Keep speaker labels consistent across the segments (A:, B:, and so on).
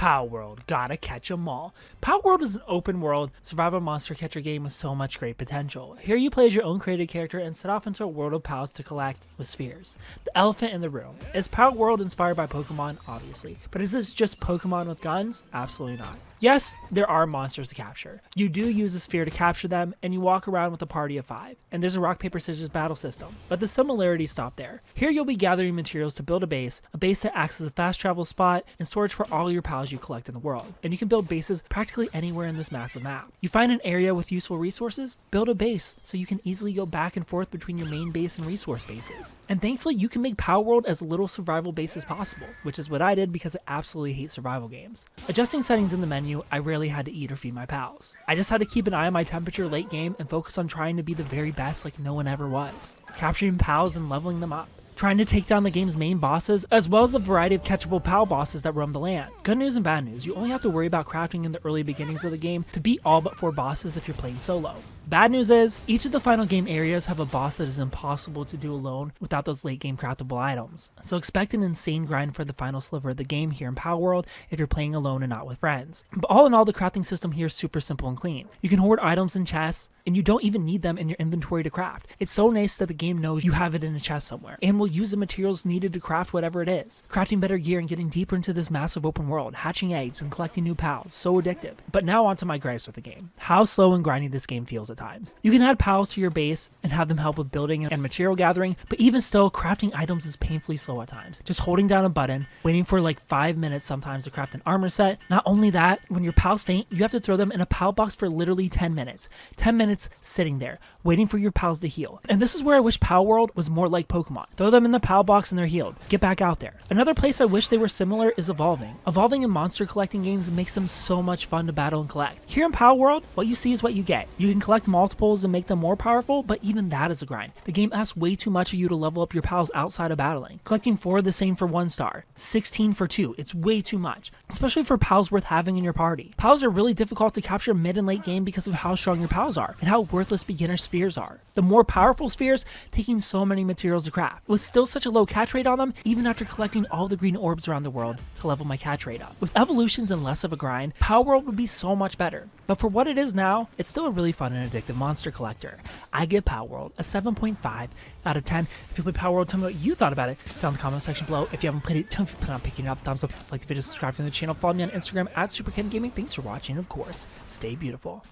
A: Palworld, gotta catch 'em all. Palworld is an open world survival monster catcher game with so much great potential. Here you play as your own created character and set off into a world of pals to collect with spheres. The elephant in the room. Is Palworld inspired by Pokemon? Obviously. But is this just Pokemon with guns? Absolutely not. Yes, there are monsters to capture. You do use a sphere to capture them, and you walk around with a party of 5. And there's a rock, paper, scissors battle system. But the similarities stop there. Here you'll be gathering materials to build a base that acts as a fast travel spot and storage for all your pals you collect in the world. And you can build bases practically anywhere in this massive map. You find an area with useful resources, build a base so you can easily go back and forth between your main base and resource bases. And thankfully you can make Palworld as little survival base as possible, which is what I did because I absolutely hate survival games. Adjusting settings in the menu, I rarely had to eat or feed my pals. I just had to keep an eye on my temperature late game and focus on trying to be the very best like no one ever was. Capturing pals and leveling them up. Trying to take down the game's main bosses, as well as a variety of catchable pal bosses that roam the land. Good news and bad news, you only have to worry about crafting in the early beginnings of the game to beat all but 4 bosses if you're playing solo. Bad news is, each of the final game areas have a boss that is impossible to do alone without those late game craftable items. So expect an insane grind for the final sliver of the game here in Palworld if you're playing alone and not with friends. But all in all, the crafting system here is super simple and clean. You can hoard items in chests, and you don't even need them in your inventory to craft. It's so nice that the game knows you have it in a chest somewhere, and will use the materials needed to craft whatever it is. Crafting better gear and getting deeper into this massive open world, hatching eggs and collecting new pals, so addictive. But now onto my gripes with the game. How slow and grindy this game feels at times. You can add pals to your base and have them help with building and material gathering, but even still, crafting items is painfully slow at times. Just holding down a button, waiting for like 5 minutes sometimes to craft an armor set. Not only that, when your pals faint, you have to throw them in a pal box for literally 10 minutes. 10 minutes sitting there, waiting for your pals to heal. And this is where I wish Palworld was more like Pokemon. Throw them in the pal box and they're healed. Get back out there. Another place I wish they were similar is evolving. Evolving in monster collecting games makes them so much fun to battle and collect. Here in Palworld, what you see is what you get. You can collect multiples and make them more powerful, but even that is a grind. The game asks way too much of you to level up your pals outside of battling. Collecting 4 the same for 1 star, 16 for 2, it's way too much, especially for pals worth having in your party. Pals are really difficult to capture mid and late game because of how strong your pals are and how worthless beginner spheres are. The more powerful spheres taking so many materials to craft, with still such a low catch rate on them even after collecting all the green orbs around the world to level my catch rate up. With evolutions and less of a grind, Palworld would be so much better. But for what it is now, it's still a really fun and addictive monster collector. I give Palworld a 7.5 out of 10. If you play Palworld, tell me what you thought about it down in the comment section below. If you haven't played it, tell me if you plan on picking it up. Thumbs up, like the video, subscribe to the channel, follow me on Instagram at Superkengaming. Thanks for watching, and of course, stay beautiful.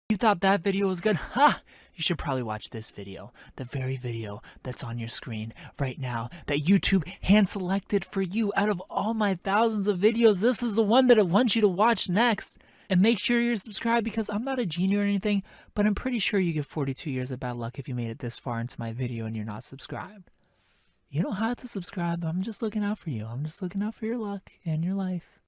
A: You thought that video was good? Ha! You should probably watch this video. The very video that's on your screen right now that YouTube hand-selected for you. Out of all my thousands of videos, this is the one that I want you to watch next. And make sure you're subscribed because I'm not a genie or anything, but I'm pretty sure you get 42 years of bad luck if you made it this far into my video and you're not subscribed. You don't have to subscribe. I'm just looking out for you. I'm just looking out for your luck and your life.